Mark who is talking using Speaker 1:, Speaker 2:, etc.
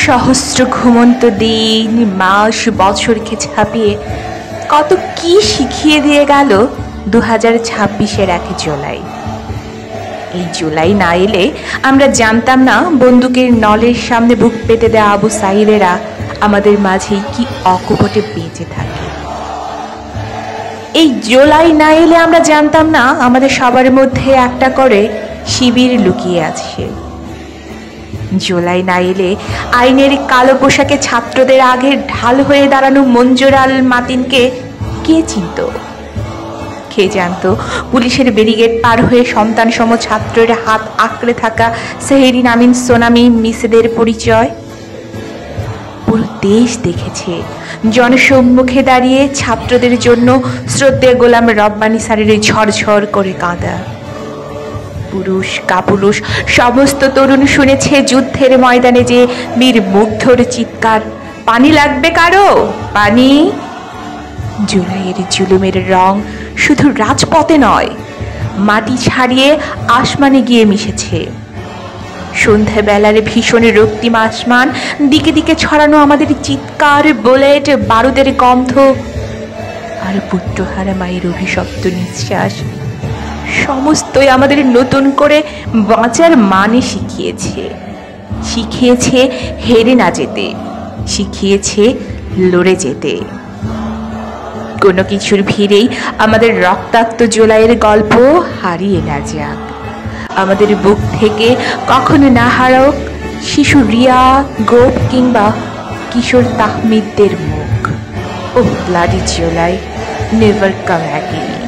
Speaker 1: সহস্র ঘুমন্ত দিন, মাস, বছরকে ছাপিয়ে কত কি শিখিয়ে দিয়ে গেল 2026-এর 1 জুলাই। এই জুলাই না এলে আমরা জানতাম না বন্দুকের নলের সামনে বুক পেতে দেওয়া আবু সাইদেরা আমাদের মাঝেই কি অকপটে বেঁচে থাকে। এই জুলাই না এলে আমরা জানতাম না আমাদের সবার মধ্যে একটা করে শিবির লুকিয়ে আছে। জুলাই না এলে আইনের কালো পোশাকে ছাত্রদের আগের ঢাল হয়ে দাঁড়ানো মঞ্জুরাল মাতিনকে কে চিনত? কে জানত পুলিশের ব্যারিকেড পার হয়ে সন্তান সম ছাত্রের হাত আঁকড়ে থাকা সেহেরিন আমিন সোনামি মিসেদের পরিচয়? পুরো দেশ দেখেছে জনসম্মুখে দাঁড়িয়ে ছাত্রদের জন্য শ্রদ্ধেয় গোলাম রব্বানী স্যারের ঝরঝর করে কাঁদা। পুরুষ কাপুরুষ সমস্ত তরুণ শুনেছে যুদ্ধের ময়দানে যে বীর মুগ্ধর চিৎকার, পানি লাগবে কারো, পানি। জুলাইয়ের জুলুমের রং শুধু রাজপথে নয়, মাটি ছাড়িয়ে আসমানে গিয়ে মিশেছে। সন্ধ্যাবেলার ভীষণ রক্তিম আসমান, দিকে দিকে ছড়ানো আমাদের চিৎকার, বুলেট, বারুদের গন্ধ আর পুত্রহারা মায়ের অভিশপ্ত নিঃশ্বাস সমস্তই আমাদের নতুন করে বাঁচার মানে শিখিয়েছে। শিখিয়েছে হেরে না যেতে, শিখিয়েছে লড়ে যেতে। কোনো কিছুর ভিড়েই আমাদের রক্তাক্ত জুলাইয়ের গল্প হারিয়ে না যাক, আমাদের বুক থেকে কখনো না হারাক শিশু রিয়া, গোপ কিংবা কিশোর তাহমিদদের মুখ। Oh bloody July, never come again.